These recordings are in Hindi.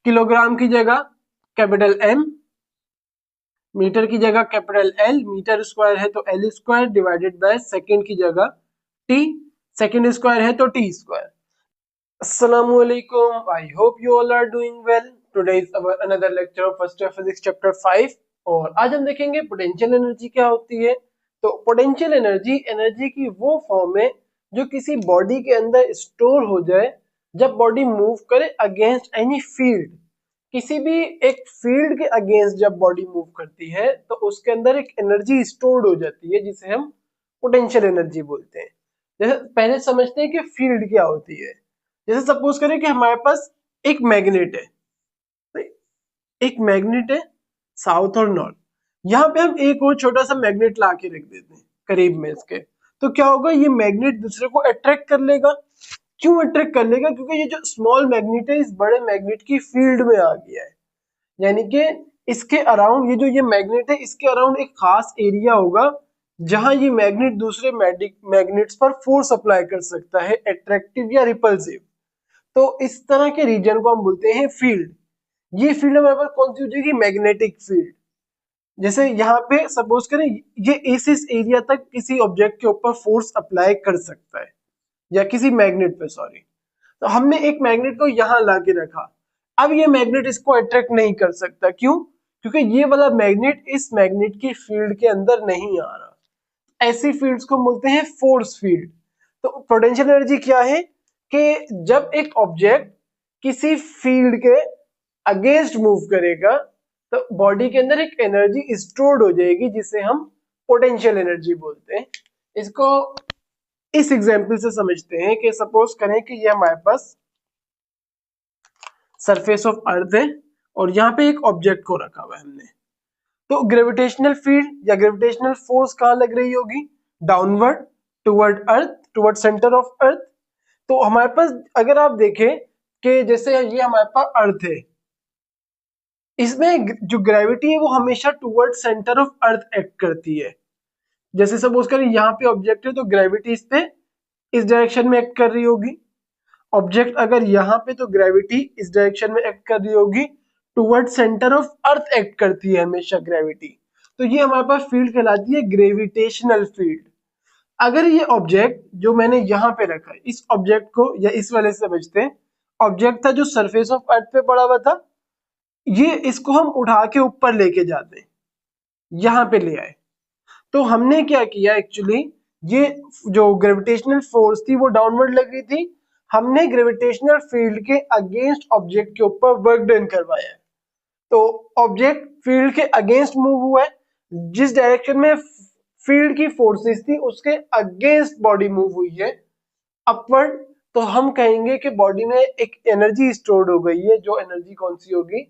किलोग्राम की जगह कैपिटल M, मीटर की जगह कैपिटल L, मीटर स्क्वायर है तो L square divided by second की जगह T, सेकंड स्क्वायर है तो T square. Assalamualaikum. I hope you all are doing well. Today is our another lecture of first year physics chapter 5 और आज हम देखेंगे पोटेंशियल एनर्जी क्या होती है। तो पोटेंशियल एनर्जी एनर्जी की वो फॉर्म है जो किसी बॉडी के अंदर स्टोर हो जाए जब बॉडी मूव करे अगेंस्ट एनी फील्ड। किसी भी एक फील्ड के अगेंस्ट जब बॉडी मूव करती है तो उसके अंदर एक एनर्जी स्टोर्ड हो जाती है जिसे हम पोटेंशियल एनर्जी बोलते हैं। जैसे पहले समझते हैं कि फील्ड क्या होती है। जैसे सपोज करें कि हमारे पास एक मैग्नेट है, एक मैग्नेट है साउथ और नॉर्थ। यहाँ पे हम एक और छोटा सा मैग्नेट ला के रख देते हैं करीब में इसके, तो क्या होगा, ये मैग्नेट दूसरे को अट्रैक्ट कर लेगा। क्यों अट्रैक्ट कर लेगा? क्योंकि ये जो स्मॉल मैग्नेट है इस बड़े मैग्नेट की फील्ड में आ गया है, यानी कि इसके अराउंड ये जो ये मैग्नेट है इसके अराउंड एक खास एरिया होगा जहां ये मैग्नेट दूसरे मैग्नेट्स पर फोर्स अप्लाई कर सकता है, अट्रैक्टिव या रिपल्सिव। तो इस तरह के रीजन को हम बोलते हैं फील्ड। ये फील्ड हमारे पास कौन सी हो जाएगी? Magnetic field. जैसे यहाँ पे सपोज करें ये इस एरिया तक किसी ऑब्जेक्ट के ऊपर फोर्स अप्लाई कर सकता है या किसी मैग्नेट पे, सॉरी। तो हमने एक मैग्नेट को यहाँ ला के रखा, अब ये मैग्नेट इसको अट्रैक्ट नहीं कर सकता। क्यों? क्योंकि ये वाला मैग्नेट इस मैग्नेट की फील्ड के अंदर नहीं आ रहा। ऐसी फील्ड्स को बोलते हैं फोर्स फील्ड। तो पोटेंशियल एनर्जी क्या है कि जब एक ऑब्जेक्ट किसी फील्ड के अगेंस्ट मूव करेगा तो बॉडी के अंदर एक एनर्जी स्टोर्ड हो जाएगी जिसे हम पोटेंशियल एनर्जी बोलते हैं। इसको इस एग्जांपल से समझते हैं कि सपोज करें कि ये हमारे पास सरफेस ऑफ अर्थ है और यहाँ पे एक ऑब्जेक्ट को रखा हुआ है हमने। तो ग्रेविटेशनल फील्ड या ग्रेविटेशनल फोर्स कहाँ लग रही होगी? Downward toward earth, toward centre of earth. तो हमारे पास अगर आप देखें कि जैसे ये हमारे पास अर्थ है, इसमें जो ग्रेविटी है वो हमेशा toward centre of earth act करती है। जैसे सपोज करें यहाँ पे ऑब्जेक्ट है तो ग्रेविटी इस पे इस डायरेक्शन में एक्ट कर रही होगी। ऑब्जेक्ट अगर यहाँ पे तो ग्रेविटी इस डायरेक्शन में एक्ट कर रही होगी, toward centre of earth act करती है हमेशा ग्रेविटी। तो ये हमारे पास फील्ड कहलाती है ग्रेविटेशनल फील्ड। अगर ये ऑब्जेक्ट जो मैंने यहाँ पे रखा है, इस ऑब्जेक्ट को या इस वाले से समझते हैं, ऑब्जेक्ट था जो सरफेस ऑफ अर्थ पे पड़ा हुआ था, ये इसको हम उठा के ऊपर लेके जाते हैं, यहाँ पे ले आए। तो हमने क्या किया एक्चुअली, ये जो ग्रेविटेशनल फोर्स थी वो डाउनवर्ड लग रही थी, हमने ग्रेविटेशनल फील्ड के अगेंस्ट ऑब्जेक्ट के ऊपर वर्क डन करवाया है। तो ऑब्जेक्ट फील्ड के अगेंस्ट मूव हुआ है, जिस डायरेक्शन में फील्ड की फोर्सेस थी उसके अगेंस्ट बॉडी मूव हुई है अपवर्ड। तो हम कहेंगे कि बॉडी में एक एनर्जी स्टोर्ड हो गई है, जो एनर्जी कौन सी होगी?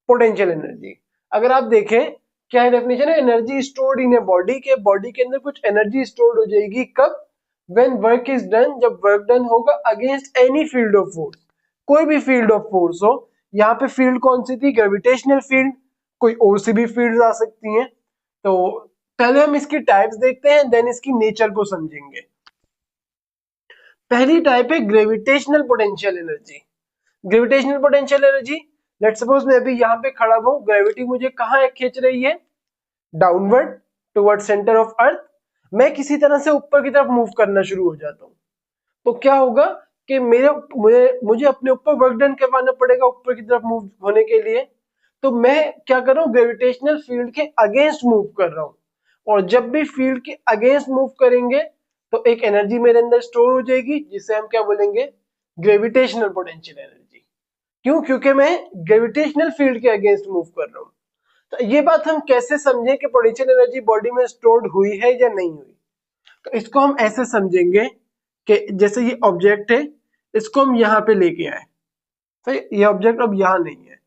Potential energy. अगर आप देखें क्या है डेफिनेशन है energy stored in a body, के बॉडी के अंदर कुछ एनर्जी स्टोर्ड हो जाएगी कब? व्हेन वर्क इज डन, जब वर्क डन होगा against any field of force, कोई भी फील्ड ऑफ फोर्स हो। यहाँ पे फील्ड कौन सी थी? Gravitational field. कोई और सी भी फील्ड आ सकती हैं। तो पहले हम इसकी टाइप्स देखते हैं, देन इसकी नेचर को समझेंगे। पहली टाइप है gravitational potential energy. Gravitational potential energy, let's suppose मैं अभी यहाँ पे खड़ा हूँ, ग्रेविटी मुझे कहाँ खींच रही है? Downward toward centre of earth. मैं किसी तरह से ऊपर की तरफ मूव करना शुरू हो जाता हूँ, तो क्या होगा कि मुझे अपने ऊपर वर्क डन करवाना पड़ेगा ऊपर की तरफ मूव होने के लिए। तो मैं क्या कर रहा हूँ? ग्रेविटेशनल फील्ड के अगेंस्ट मूव कर रहा हूँ, और जब भी फील्ड के अगेंस्ट मूव करेंगे तो एक एनर्जी मेरे अंदर स्टोर हो जाएगी जिसे हम क्या बोलेंगे? Gravitational potential energy. क्यों? क्योंकि मैं ग्रेविटेशनल फील्ड के अगेंस्ट मूव कर रहा हूँ। तो ये बात हम कैसे समझें कि पोटेंशियल एनर्जी बॉडी में स्टोर्ड हुई है या नहीं हुई? तो इसको हम ऐसे समझेंगे कि जैसे ये ऑब्जेक्ट है, इसको हम यहाँ पे लेके आए, तो ये ऑब्जेक्ट अब यहाँ नहीं है।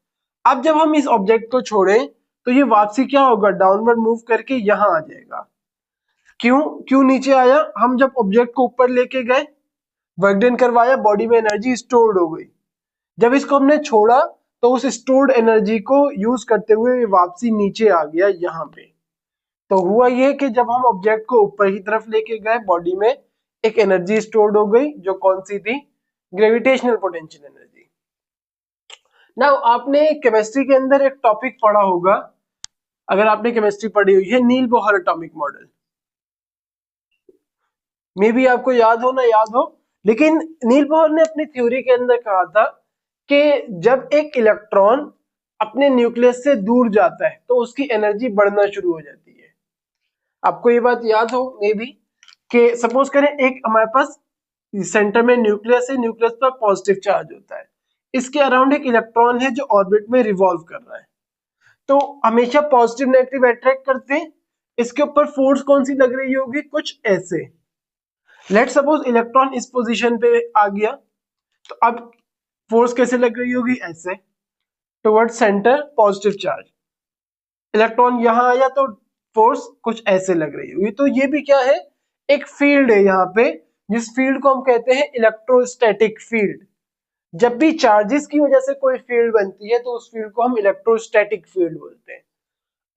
अब जब हम इस ऑब्जेक्ट को छोड़ें तो ये वापसी क्या होगा? डाउनवर्ड मूव करके यहाँ आ जाएगा। क्यों नीचे आया? हम जब ऑब्जेक्ट को ऊपर लेके गए, वर्क डन करवाया, बॉडी में एनर्जी स्टोर्ड हो गई। जब इसको हमने छोड़ा तो उस स्टोर्ड एनर्जी को यूज करते हुए वापसी नीचे आ गया यहाँ पे। तो हुआ ये कि जब हम ऑब्जेक्ट को ऊपर की तरफ लेके गए, बॉडी में एक एनर्जी स्टोर्ड हो गई, जो कौन सी थी? Gravitational potential energy. नाउ आपने केमिस्ट्री के अंदर एक टॉपिक पढ़ा होगा, अगर आपने केमिस्ट्री पढ़ी हुई है, Niels Bohr atomic model. Maybe आपको याद हो ना याद हो, लेकिन नील बोहर ने अपनी थ्योरी के अंदर कहा था कि जब एक इलेक्ट्रॉन अपने न्यूक्लियस से दूर जाता है तो उसकी एनर्जी बढ़ना शुरू हो जाती है। आपको ये बात याद हो मे बी कि सपोज करें एक हमारे पास सेंटर में न्यूक्लियस है, न्यूक्लियस पर पॉजिटिव चार्ज होता है, इसके अराउंड एक इलेक्ट्रॉन है जो ऑर्बिट में रिवॉल्व कर रहा है, तो हमेशा पॉजिटिव नेगेटिव अट्रैक्ट करते हैं। इसके ऊपर फोर्स कौन सी लग रही होगी, कुछ ऐसे। लेट सपोज इलेक्ट्रॉन इस पोजीशन पे आ गया, तो अब फोर्स कैसे लग रही होगी, ऐसे toward centre positive charge. Electron यहां आया तो फोर्स कुछ ऐसे लग रही होगी। तो ये भी क्या है, एक फील्ड है यहाँ पे, जिस फील्ड को हम कहते हैं इलेक्ट्रोस्टैटिक फील्ड। जब भी चार्जेस की वजह से कोई फील्ड बनती है तो उस फील्ड को हम इलेक्ट्रोस्टैटिक फील्ड बोलते हैं।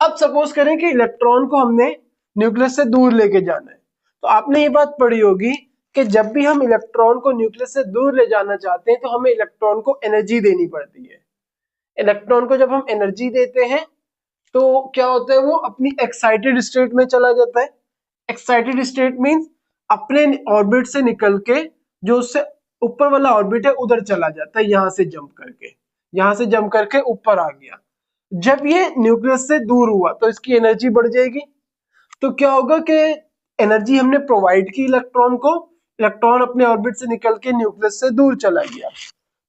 अब सपोज करें कि इलेक्ट्रॉन को हमने न्यूक्लियस से दूर लेके जाना है, तो आपने ये बात पढ़ी होगी कि जब भी हम इलेक्ट्रॉन को न्यूक्लियस से दूर ले जाना चाहते हैं तो हमें इलेक्ट्रॉन को एनर्जी देनी पड़ती है। इलेक्ट्रॉन को जब हम एनर्जी देते हैं तो क्या होता है, वो अपनी एक्साइटेड स्टेट में चला जाता है। एक्साइटेड स्टेट मींस अपने ऑर्बिट से निकल के जो उससे ऊपर वाला ऑर्बिट है उधर चला जाता है, यहां से जंप करके ऊपर आ गया। जब ये न्यूक्लियस से दूर हुआ तो इसकी एनर्जी बढ़ जाएगी। तो क्या होगा कि एनर्जी हमने प्रोवाइड की इलेक्ट्रॉन को, इलेक्ट्रॉन अपने ऑर्बिट से निकल के न्यूक्लियस से दूर चला गया।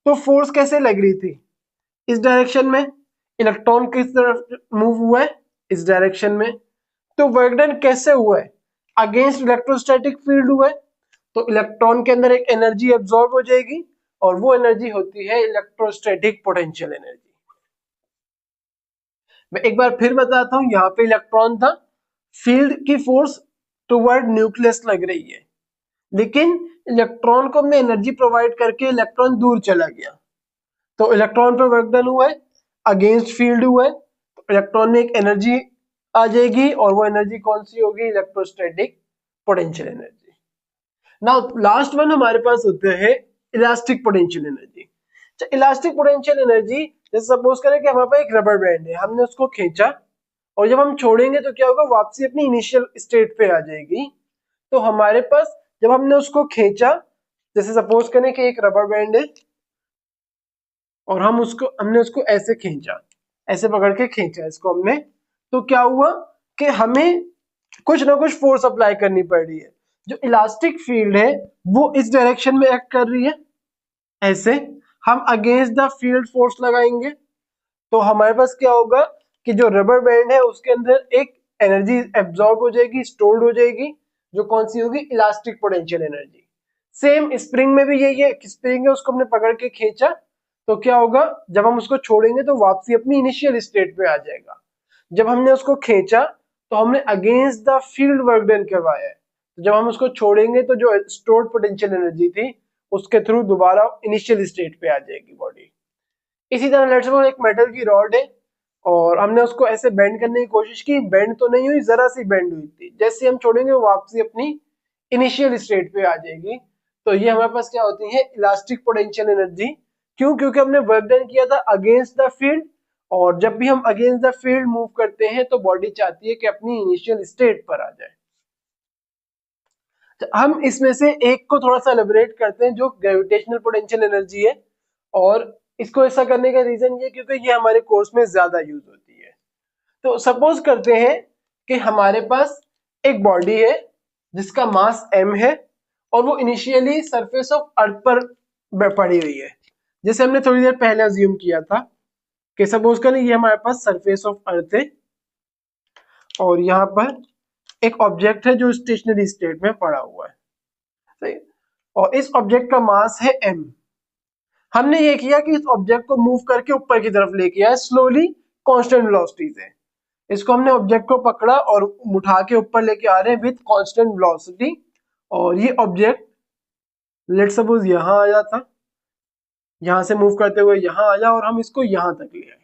तो फोर्स कैसे लग रही थी, इस डायरेक्शन में। इलेक्ट्रॉन किस तरफ मूव हुआ है, इस डायरेक्शन में। तो वर्क डन कैसे हुआ है, अगेंस्ट इलेक्ट्रोस्टैटिक फील्ड हुआ है। तो इलेक्ट्रॉन के अंदर एक एनर्जी एब्जॉर्ब हो जाएगी और वो एनर्जी होती है इलेक्ट्रोस्टैटिक पोटेंशियल एनर्जी। मैं एक बार फिर बताता हूं, यहाँ पे इलेक्ट्रॉन था, फील्ड की फोर्स टुवर्ड न्यूक्लियस लग रही है, लेकिन इलेक्ट्रॉन को हमने एनर्जी प्रोवाइड करके इलेक्ट्रॉन दूर चला गया, तो इलेक्ट्रॉन पर वर्क डन हुआ है, अगेंस्ट फील्ड हुआ है, तो इलेक्ट्रॉन में एक एनर्जी आ जाएगी और वो एनर्जी कौन सी होगी, electrostatic potential energy. Now last one हमारे पास होते हैं elastic potential energy. Elastic potential energy, जैसे सपोज करें कि हमारे पास एक रबर बैंड है, हमने उसको खींचा और जब हम छोड़ेंगे तो क्या होगा, वापसी अपनी इनिशियल स्टेट पे आ जाएगी। तो हमारे पास जब हमने उसको खींचा, जैसे सपोज करें कि एक रबर बैंड है और हमने उसको ऐसे खींचा, ऐसे पकड़ के खींचा इसको हमने, तो क्या हुआ कि हमें कुछ ना कुछ फोर्स अप्लाई करनी पड़ रही है। जो इलास्टिक फील्ड है वो इस डायरेक्शन में एक्ट कर रही है, ऐसे हम अगेंस्ट द फील्ड फोर्स लगाएंगे, तो हमारे पास क्या होगा कि जो रबर बैंड है उसके अंदर एक एनर्जी एब्जॉर्ब हो जाएगी, स्टोर्ड हो जाएगी, जो कौन सी होगी, elastic potential energy. Same spring में भी यही है, स्प्रिंग है उसको हमने पकड़ के खींचा, तो क्या होगा, जब हम उसको छोड़ेंगे तो वापसी अपनी इनिशियल स्टेट पे आ जाएगा। जब हमने उसको खींचा तो हमने against the field work done करवाया है, तो जब हम उसको छोड़ेंगे तो जो स्टोर्ड पोटेंशियल एनर्जी थी उसके थ्रू दोबारा इनिशियल स्टेट पे आ जाएगी बॉडी। इसी तरह लेट्स सपोज एक मेटल की रॉड है और हमने उसको ऐसे बेंड करने की कोशिश की, बेंड तो नहीं हुई, जरा सी बेंड हुई थी, जैसे हम छोड़ेंगे वो वापसी अपनी इनिशियल स्टेट पे आ जाएगी। तो ये हमारे पास क्या होती है, इलास्टिक पोटेंशियल एनर्जी। क्यों, क्योंकि हमने वर्क डन किया था अगेंस्ट द फील्ड, और जब भी हम अगेंस्ट द फील्ड मूव करते हैं तो बॉडी चाहती है कि अपनी इनिशियल स्टेट पर आ जाए। तो हम इसमें से एक को थोड़ा सा एलिब्रेट करते हैं, जो ग्रेविटेशनल पोटेंशियल एनर्जी है, और इसको ऐसा करने का रीजन ये क्योंकि ये हमारे कोर्स में ज्यादा यूज होती है। तो सपोज करते हैं कि हमारे पास एक बॉडी है जिसका मास m है और वो इनिशियली सरफेस ऑफ अर्थ पर पड़ी हुई है, जैसे हमने थोड़ी देर पहले अज्यूम किया था कि सपोज करें ये हमारे पास सरफेस ऑफ अर्थ है और यहाँ पर एक ऑब्जेक्ट है जो स्टेशनरी स्टेट में पड़ा हुआ है, सही, और इस ऑब्जेक्ट का मास है m। हमने ये किया कि इस ऑब्जेक्ट को मूव करके ऊपर की तरफ लेके आए स्लोली कांस्टेंट वेलोसिटी से। इसको हमने ऑब्जेक्ट को पकड़ा और उठा के ऊपर लेके आ रहे हैं विथ कांस्टेंट वेलोसिटी, और ये ऑब्जेक्ट लेट सपोज यहाँ आया था, यहाँ से मूव करते हुए यहाँ आया और हम इसको यहाँ तक ले आए।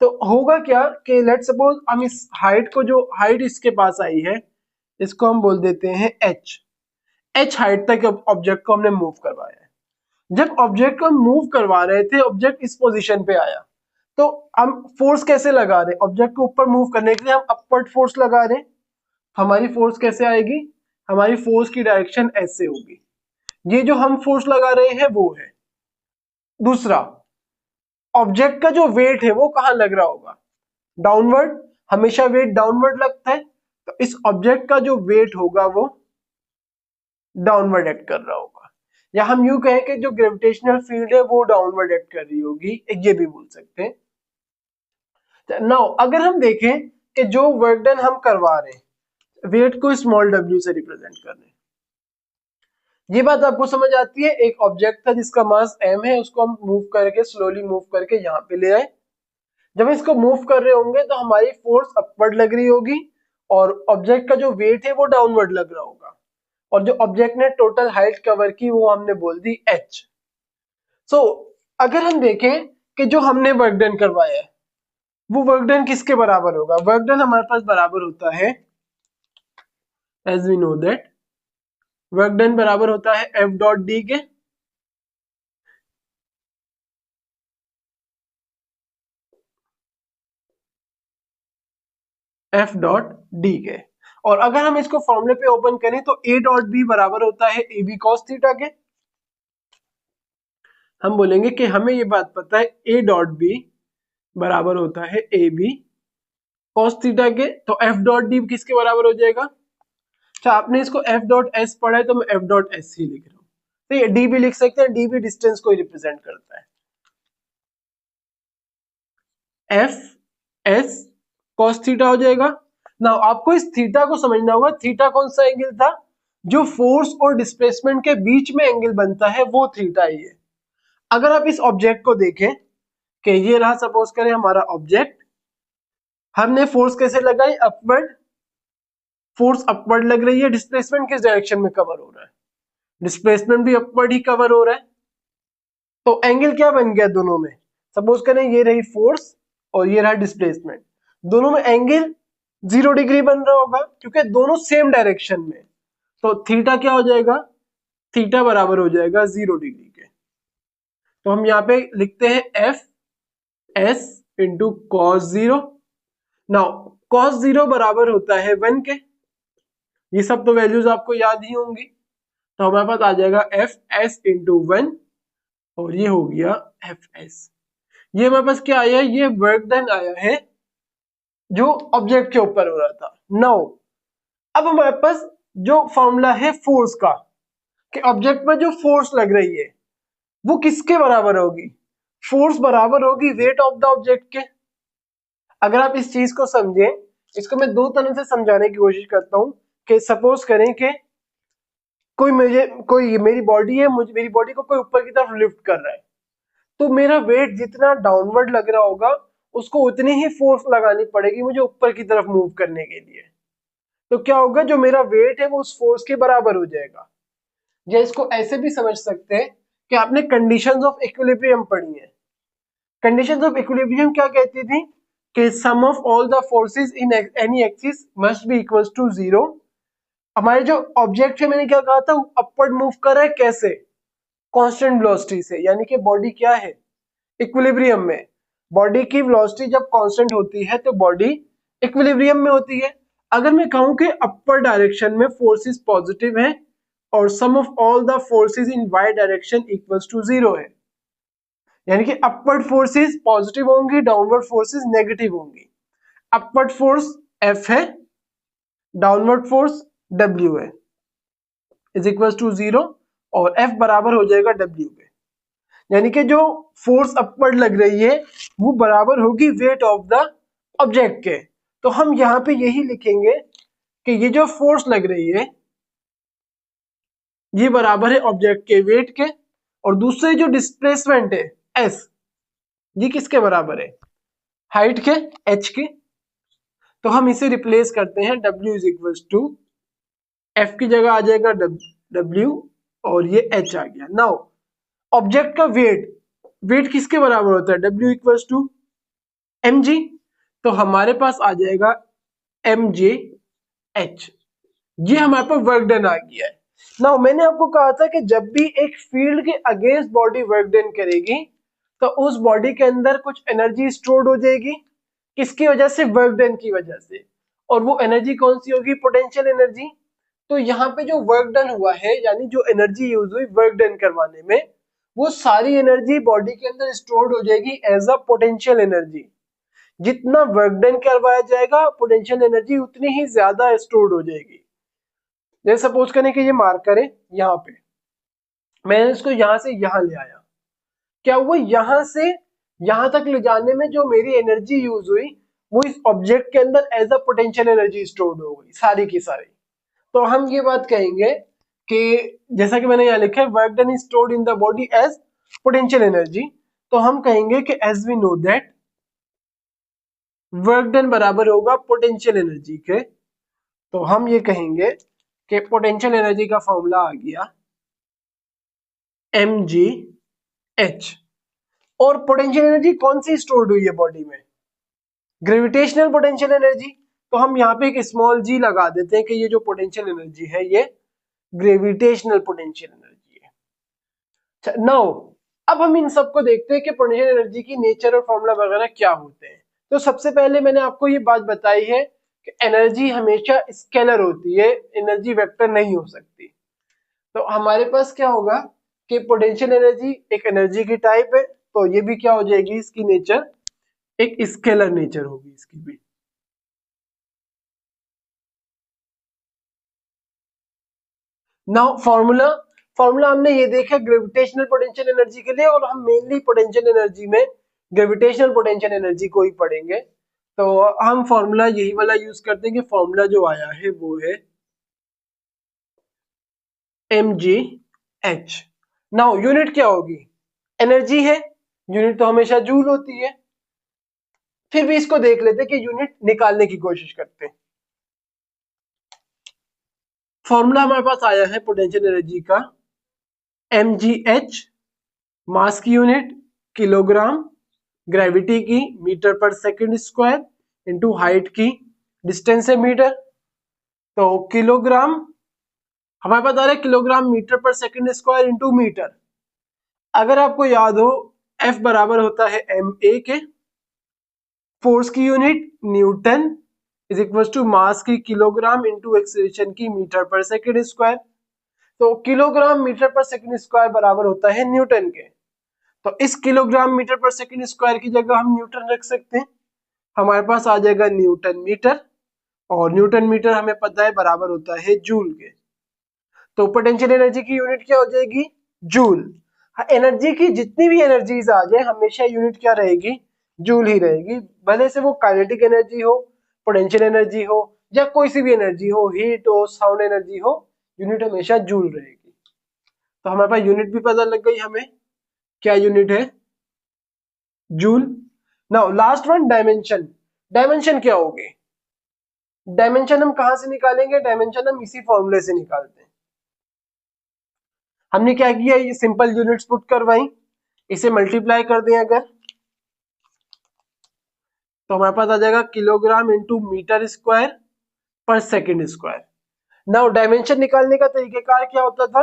तो होगा क्या कि लेट सपोज हम इस हाइट को, जो हाइट इसके पास आई है, इसको हम बोल देते हैं h। h हाइट तक ऑब्जेक्ट को हमने मूव करवाया है। जब ऑब्जेक्ट को हम मूव करवा रहे थे, ऑब्जेक्ट इस पोजीशन पे आया, तो हम फोर्स कैसे लगा रहे हैं? ऑब्जेक्ट को ऊपर मूव करने के लिए हम अपवर्ड फोर्स लगा रहे हैं। हमारी फोर्स कैसे आएगी? हमारी फोर्स की डायरेक्शन ऐसे होगी। ये जो हम फोर्स लगा रहे हैं वो है। दूसरा, ऑब्जेक्ट का जो वेट है वो कहां लग रहा होगा? डाउनवर्ड। हमेशा वेट डाउनवर्ड लगता है, तो इस ऑब्जेक्ट का जो वेट होगा वो डाउनवर्ड एक्ट कर रहा होगा, या हम यूं कहें कि जो ग्रेविटेशनल फील्ड है वो डाउनवर्ड एक्ट कर रही होगी, ये भी बोल सकते हैं। नाउ अगर हम देखें कि जो वर्क डन हम करवा रहे हैं, वेट को स्मॉल w से रिप्रेजेंट कर रहे हैं, ये बात आपको समझ आती है? एक ऑब्जेक्ट था जिसका मास m है, उसको हम मूव करके, स्लोली मूव करके यहाँ पे ले आए। जब इसको मूव कर रहे होंगे तो हमारी फोर्स अपवर्ड लग रही होगी और ऑब्जेक्ट का जो वेट है वो डाउनवर्ड लग रहा होगा, और जो ऑब्जेक्ट ने टोटल हाइट कवर की वो हमने बोल दी h। सो अगर हम देखें कि जो हमने वर्क डन करवाया है वो वर्क डन किसके बराबर होगा? वर्क डन हमारे पास बराबर होता है, as we know that, work done बराबर होता है F dot D K. F dot D K. और अगर हम इसको फॉर्मूले पे ओपन करें तो A डॉट बी बराबर होता है ए बी कॉस थीटा के। हम बोलेंगे कि हमें ये बात पता है A डॉट बी बराबर होता है ए बी कॉस थीटा के, तो F डॉट डी किसके बराबर हो जाएगा? अच्छा, आपने इसको F डॉट एस पढ़ा है तो मैं F डॉट एस ही लिख रहा हूँ। तो ये डी भी लिख सकते हैं, डी भी डिस्टेंस को रिप्रेजेंट करता है। एफ एस कॉस थीटा हो जाएगा। नाउ आपको इस थीटा को समझना होगा, थीटा कौन सा एंगल था? जो फोर्स और डिस्प्लेसमेंट के बीच में एंगल बनता है वो थीटा ही है। अगर आप इस ऑब्जेक्ट को देखें कि ये रहा, सपोज करें हमारा ऑब्जेक्ट, हमने फोर्स कैसे लगाई? अपवर्ड। फोर्स अपवर्ड लग रही है, डिस्प्लेसमेंट किस डायरेक्शन में कवर हो रहा है? डिस्प्लेसमेंट भी अपवर्ड ही कवर हो रहा है, तो एंगल क्या बन गया दोनों में? सपोज करें ये रही फोर्स और ये रहा डिस्प्लेसमेंट, दोनों में एंगल 0 डिग्री बन रहा होगा क्योंकि दोनों सेम डायरेक्शन में। तो थीटा क्या हो जाएगा? थीटा बराबर हो जाएगा 0 डिग्री के। तो हम यहाँ पे लिखते हैं F S into cos 0। Now cos 0 बराबर होता है 1 के। ये सब तो वैल्यूज आपको याद ही होंगी, तो हमारे पास आ जाएगा एफ एस इंटू 1 और ये हो गया एफ एस। ये हमारे पास क्या आया? ये वर्क डन आया है जो ऑब्जेक्ट के ऊपर हो रहा था। नाउ अब हमारे पास जो फॉर्मूला है फोर्स का, कि ऑब्जेक्ट पर जो फोर्स लग रही है वो किसके बराबर होगी? फोर्स बराबर होगी वेट ऑफ द ऑब्जेक्ट के। अगर आप इस चीज को समझें, इसको मैं दो तरह से समझाने की कोशिश करता हूं कि सपोज करें कि कोई मेरी बॉडी है, मुझे मेरी बॉडी को कोई ऊपर की तरफ लिफ्ट कर रहा है, तो मेरा वेट जितना डाउनवर्ड लग रहा होगा उसको उतनी ही फोर्स लगानी पड़ेगी मुझे ऊपर की तरफ मूव करने के लिए। तो क्या होगा? जो मेरा वेट है वो उस फोर्स के बराबर हो जाएगा। या इसको ऐसे भी समझ सकते हैं कि आपने कंडीशंस ऑफ इक्विलिब्रियम पढ़ी है। कंडीशंस ऑफ इक्विलिब्रियम क्या कहती थी? कि sum of all the forces in any axis must be equals to 0। हमारे जो ऑब्जेक्ट है, मैंने क्या कहा था, अपवर्ड मूव कर रहा है, कैसे? कांस्टेंट वेलोसिटी से, यानी कि बॉडी क्या है? इक्विलिब्रियम में। बॉडी की वेलोसिटी जब कांस्टेंट होती है तो बॉडी इक्विलिब्रियम में होती है। अगर मैं कहूं कि अपर डायरेक्शन में फोर्सेस पॉजिटिव है और sum of all the forces in Y direction equals to 0 है, यानी कि अपवर्ड फोर्सेस पॉजिटिव होंगी, डाउनवर्ड फोर्सेस नेगेटिव होंगी। अपवर्ड फोर्स F है, डाउनवर्ड फोर्स W है, इज इक्वल्स टू 0, और F बराबर हो जाएगा W के। यानी कि जो फोर्स अपवर्ड लग रही है वो बराबर होगी वेट ऑफ द ऑब्जेक्ट के। तो हम यहाँ पे यही लिखेंगे कि ये जो फोर्स लग रही है ये बराबर है ऑब्जेक्ट के वेट के, और दूसरे जो डिस्प्लेसमेंट है S, ये किसके बराबर है? हाइट के, h के। तो हम इसे रिप्लेस करते हैं, W is equal to F की जगह आ जाएगा W और ये h आ गया। नाउ ऑब्जेक्ट का वेट किसके बराबर होता है? W equals to mg। तो हमारे पास आ जाएगा mj h। ये हमारे पास वर्क डन आ गया है। नाउ मैंने आपको कहा था कि जब भी एक फील्ड के अगेंस्ट बॉडी वर्क डन करेगी तो उस बॉडी के अंदर कुछ एनर्जी स्टोर्ड हो जाएगी, किसकी वजह से? वर्क डन की वजह से। और वो एनर्जी कौन सी होगी? Potential energy. तो यहाँ पे जो वर्क डन हुआ है, यानी जो एनर्जी यूज हुई वर्क डन करवाने में, वो सारी एनर्जी बॉडी के अंदर स्टोर्ड हो जाएगी एज अ पोटेंशियल एनर्जी। जितना वर्क डन करवाया जाएगा पोटेंशियल एनर्जी उतनी ही ज्यादा स्टोर्ड हो जाएगी। जैसे सपोज करें कि ये मार्कर है, यहाँ पे मैंने इसको यहाँ से यहाँ ले आया, क्या हुआ? यहाँ से यहाँ तक ले जाने में जो मेरी एनर्जी यूज हुई वो इस ऑब्जेक्ट के अंदर as a potential energy stored हो गई सारी की सारी। तो हम ये बात कहेंगे कि जैसा कि मैंने यहाँ लिखा है work done is stored in the body as potential energy, तो हम कहेंगे कि as we know that work done बराबर होगा पोटेंशियल एनर्जी के। तो हम ये कहेंगे कि पोटेंशियल एनर्जी का फॉर्मूला आ गया mgh। और पोटेंशियल एनर्जी कौन सी स्टोर्ड हुई है बॉडी में? Gravitational potential energy. तो हम यहाँ पे एक स्मॉल जी लगा देते हैं कि ये जो पोटेंशियल एनर्जी है ये ग्रेविटेशनल पोटेंशियल एनर्जी है। नाउ अब हम इन सबको देखते हैं कि पोटेंशियल एनर्जी की नेचर और फॉर्मूला वगैरह क्या होते हैं। तो सबसे पहले मैंने आपको ये बात बताई है कि एनर्जी हमेशा स्केलर होती है, एनर्जी वेक्टर नहीं हो सकती। तो हमारे पास क्या होगा कि पोटेंशियल एनर्जी एक एनर्जी की टाइप है, तो ये भी क्या हो जाएगी? इसकी नेचर एक स्केलर नेचर होगी इसकी भी। नाउ फॉर्मूला हमने ये देखा ग्रेविटेशनल पोटेंशियल एनर्जी के लिए, और हम मेनली पोटेंशियल एनर्जी में ग्रेविटेशनल पोटेंशियल एनर्जी को ही पढ़ेंगे। तो हम फॉर्मूला यही वाला यूज करते हैं कि फॉर्मूला जो आया है वो है mgh। नाउ यूनिट क्या होगी? एनर्जी है, यूनिट तो हमेशा जूल होती है। फिर भी इसको देख लेते हैं कि यूनिट निकालने की कोशिश करते हैं। फॉर्मूला हमारे पास आया है पोटेंशियल एनर्जी का mgh, मास की यूनिट किलोग्राम, ग्रेविटी की metre per second square, into height की डिस्टेंस है मीटर। तो किलोग्राम हमारे पास आ रहा है kilogram metre per second square into metre. अगर आपको याद हो F बराबर होता है ma के, फोर्स की unit Newton is equal to mass की किलोग्राम इनटू एक्सेलरेशन की मीटर पर सेकंड स्क्वायर। तो kilogram metre per second square बराबर होता है न्यूटन के। तो इस kilogram metre per second square की जगह हम न्यूटन रख सकते हैं। हमारे पास आ जाएगा न्यूटन मीटर, और न्यूटन मीटर हमें पता है बराबर होता है जूल के। तो पोटेंशियल एनर्जी की यूनिट क्या हो जाएगी? जूल। एनर्जी की जितनी भी एनर्जीज आ जाए हमेशा यूनिट क्या रहेगी? जूल ही रहेगी। भले से वो काइनेटिक एनर्जी हो, पोटेंशियल एनर्जी हो, या कोई सी भी एनर्जी हो, हीट हो, साउंड एनर्जी हो, यूनिट हमेशा जूल रहेगी। तो हमारे पास यूनिट भी पता लग गई हमें, क्या यूनिट है? Joule. Now last one dimension. Dimension क्या होगी? डायमेंशन हम कहां से निकालेंगे? डायमेंशन हम इसी फॉर्मूले से निकालते हैं। हमने क्या किया? ये सिंपल यूनिट्स पुट करवाई, इसे मल्टीप्लाई कर दें अगर, तो हमारे पास आ जाएगा किलोग्राम इनटू मीटर स्क्वायर पर सेकंड स्क्वायर। नाउ डायमेंशन निकालने का तरीकेकार क्या होता था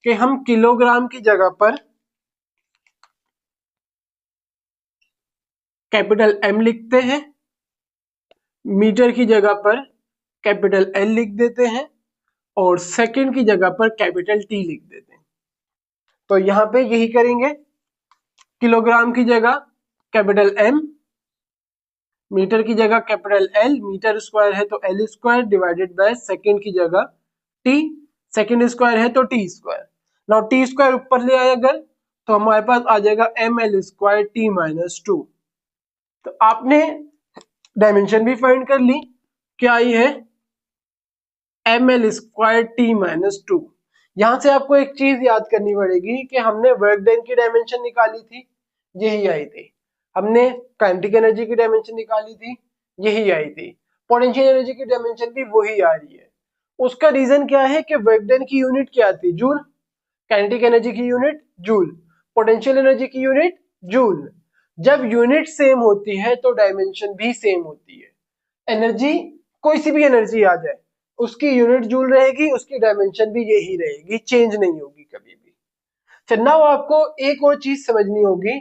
कि हम किलोग्राम की जगह पर कैपिटल M लिखते हैं, मीटर की जगह पर कैपिटल L लिख देते हैं, और सेकंड की जगह पर कैपिटल T लिख देते हैं। तो यहाँ पे यही करेंगे, किलोग्राम की जगह कैपिटल M, मीटर की जगह कैपिटल L, मीटर स्क्वायर है तो L square divided by second की जगह T, सेकंड स्क्वायर है तो T square. Now T square ऊपर ले आए अगर, तो हमारे पास आ जाएगा ml स्क्वायर T माइनस 2। तो आपने डायमेंशन भी फाइंड कर ली, क्या आई है? ml square T minus 2। यहां से आपको एक चीज याद करनी पड़ेगी कि हमने वर्क डन की डायमेंशन निकाली थी, यही आई थी। हमने काइनेटिक एनर्जी की डायमेंशन निकाली थी, यही आई थी। पोटेंशियल एनर्जी की डायमेंशन भी वही आ रही है। उसका रीजन क्या है कि वर्क डन की यूनिट क्या थी? जूल। काइनेटिक एनर्जी की यूनिट जूल, पोटेंशियल एनर्जी की यूनिट जूल। जब यूनिट सेम होती है तो डायमेंशन भी सेम होती है। एनर्जी, कोई सी भी एनर्जी आ जाए, उसकी यूनिट जूल रहेगी, उसकी डायमेंशन भी यही रहेगी, चेंज नहीं होगी कभी भी। फिर नाउ आपको एक और चीज समझनी होगी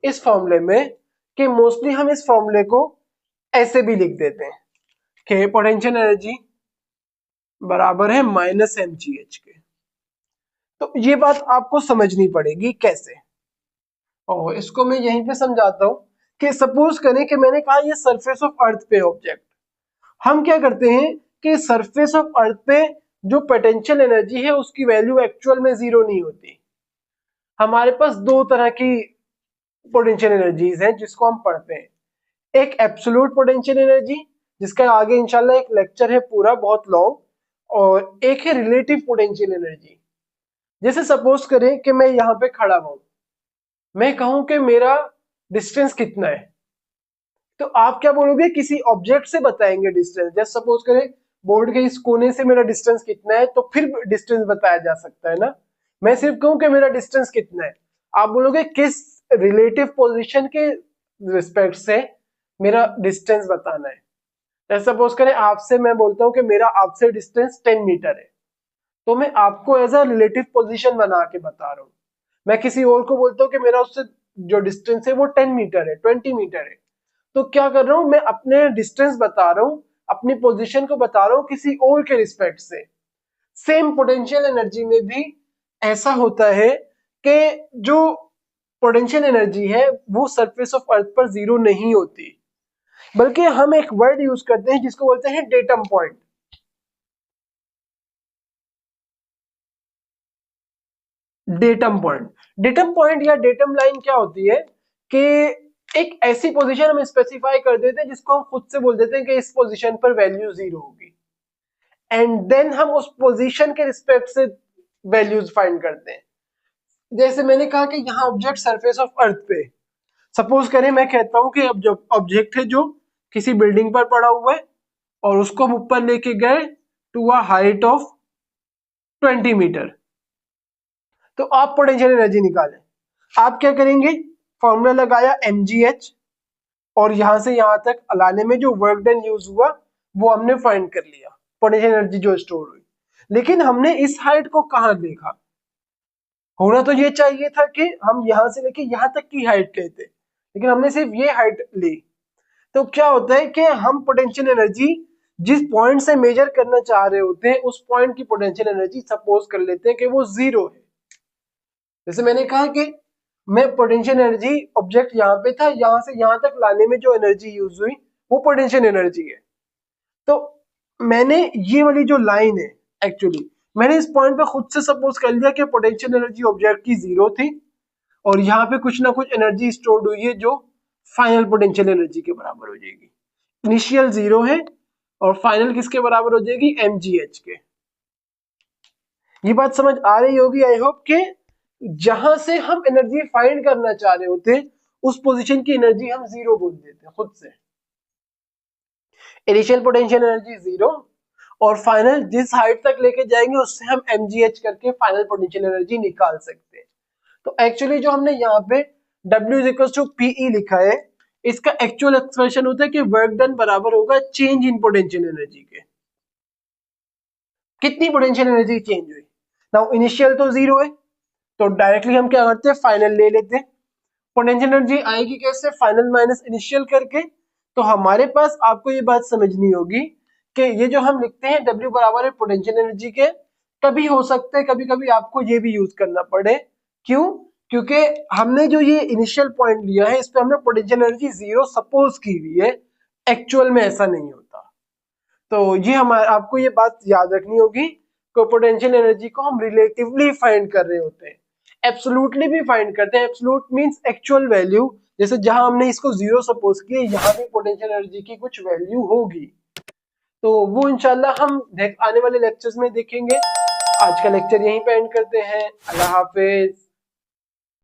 इस फॉर्मूले में कि मोस्टली हम इस फॉर्मूले को ऐसे भी लिख देते हैं कि पोटेंशियल एनर्जी बराबर है -mgh के। तो ये बात आपको समझनी पड़ेगी कैसे, और इसको मैं यहीं पे समझाता हूं कि सपोज करें कि मैंने कहा ये सरफेस ऑफ अर्थ पे ऑब्जेक्ट, हम क्या करते हैं कि सरफेस ऑफ अर्थ पे जो पोटेंशियल एनर्जी है उसकी वैल्यू एक्चुअल में जीरो नहीं होती। हमारे पास दो तरह की पोटेंशियल एनर्जीज हैं जिसको हम पढ़ते हैं, एक एब्सोल्यूट पोटेंशियल एनर्जी जिसका आगे इंशाल्लाह एक लेक्चर है पूरा बहुत लॉन्ग, और एक है रिलेटिव पोटेंशियल एनर्जी। जैसे सपोज करें कि मैं यहाँ पे खड़ा हूं, मैं कहूं कि मेरा डिस्टेंस कितना है, तो आप क्या बोलोगे, किसी ऑब्जेक्ट से बताएंगे डिस्टेंस। जैसे सपोज करें बोर्ड के इस कोने से मेरा डिस्टेंस कितना है, तो फिर डिस्टेंस बताया जा सकता है ना। मैं सिर्फ कहूं कि मेरा डिस्टेंस कितना है, आप बोलोगे किस रिलेटिव पोजीशन के रिस्पेक्ट से मेरा डिस्टेंस बताना है। जैसे सपोज करें आपसे मैं बोलता हूं कि मेरा आपसे डिस्टेंस 10 मीटर है, तो मैं आपको एज अ रिलेटिव पोजीशन बना के बता रहा हूँ। मैं किसी और को बोलता हूँ कि मेरा उससे जो डिस्टेंस है वो 10 मीटर है, 20 मीटर है, तो क्या कर रहा हूं, मैं अपने डिस्टेंस बता रहा हूं, अपनी पोजीशन को बता रहा हूं किसी और के रिस्पेक्ट से। सेम पोटेंशियल एनर्जी में भी ऐसा होता है कि जो पोटेंशियल एनर्जी है वो सरफेस ऑफ अर्थ पर जीरो नहीं होती, बल्कि हम एक वर्ड यूज करते हैं जिसको बोलते हैं datum point. Datum point, datum point या डेटम लाइन क्या होती है कि एक ऐसी पोजीशन हम स्पेसिफाई कर देते हैं जिसको हम खुद से बोल देते हैं कि इस पोजीशन पर वैल्यू जीरो होगी, एंड देन हम उस पोजीशन के रिस्पेक्ट से वैल्यूज फाइंड करते हैं। जैसे मैंने कहा कि यहाँ ऑब्जेक्ट सरफेस ऑफ अर्थ पे, सपोज करें मैं कहता हूं कि अब जो ऑब्जेक्ट है जो किसी बिल्डिंग पर पड़ा हुआ है और उसको हम ऊपर लेके गए to a height of 20 metre, तो आप पोटेंशियल एनर्जी निकालें। आप क्या करेंगे, फॉर्मूला लगाया mgh, और यहां से यहां तक लाने में जो वर्क डन यूज हुआ वो हमने फाइंड कर लिया, पोटेंशियल एनर्जी जो स्टोर हुई। लेकिन हमने इस हाइट को कहां देखा, होना तो ये चाहिए था कि हम यहां से लेके यहां तक की हाइट लेते, लेकिन हमने सिर्फ ये हाइट ली। तो क्या होता है कि हम पोटेंशियल एनर्जी जिस पॉइंट से मेजर करना चाह रहे होते हैं उस पॉइंट की पोटेंशियल एनर्जी सपोज कर लेते हैं कि वो जीरो है। जैसे मैंने कहा कि मैं पोटेंशियल एनर्जी ऑब्जेक्ट यहाँ पे था, यहाँ से यहाँ तक लाने में जो एनर्जी यूज हुई वो पोटेंशियल एनर्जी है। तो मैंने ये वाली जो लाइन है, एक्चुअली मैंने इस पॉइंट पे खुद से सपोज कर लिया कि पोटेंशियल एनर्जी ऑब्जेक्ट की जीरो थी, और यहाँ पे कुछ ना कुछ एनर्जी स्टोर्ड हुई है जो फाइनल पोटेंशियल एनर्जी के बराबर हो जाएगी। इनिशियल जीरो है और फाइनल किसके बराबर हो जाएगी, mgh के। ये बात समझ आ रही होगी आई होप कि जहां से हम एनर्जी फाइंड करना चाह रहे होते उस पोजीशन की एनर्जी हम जीरो बोल देते हैं खुद से। इनिशियल पोटेंशियल एनर्जी जीरो, और फाइनल जिस हाइट तक लेके जाएंगे उससे हम mgh करके फाइनल पोटेंशियल एनर्जी निकाल सकते हैं। तो एक्चुअली जो हमने यहाँ पे W = PE लिखा है, इसका एक्चुअल एक्सप्रेशन होता है कि वर्क डन बराबर होगा चेंज इन पोटेंशियल एनर्जी के। कितनी पोटेंशियल एनर्जी चेंज हुई, नाउ इनिशियल तो जीरो है, तो डायरेक्टली हम क्या करते हैं, फाइनल ले लेते हैं। पोटेंशियल एनर्जी आएगी कैसे, फाइनल माइनस इनिशियल करके। तो हमारे पास आपको ये बात समझनी होगी कि ये जो हम लिखते हैं W बराबर है पोटेंशियल एनर्जी के, कभी हो सकता है कभी कभी आपको ये भी यूज करना पड़े। क्यों, क्योंकि हमने जो ये इनिशियल पॉइंट लिया है इस पे हमने पोटेंशियल एनर्जी जीरो सपोज की हुई है, एक्चुअल में ऐसा नहीं होता। तो ये हमारे आपको ये बात याद रखनी होगी कि पोटेंशियल एनर्जी को हम रिलेटिवली फाइंड कर रहे होते हैं, एब्सोल्युटली भी फाइंड करते हैं। एब्सोल्यूट मींस एक्चुअल वैल्यू, जैसे जहां हमने इसको जीरो सपोज किया यहाँ भी पोटेंशियल एनर्जी की कुछ वैल्यू होगी, तो वो इंशाल्लाह हम आने वाले लेक्चर्स में देखेंगे। आज का लेक्चर यहीं पे एंड करते हैं। अल्लाह हाफिज।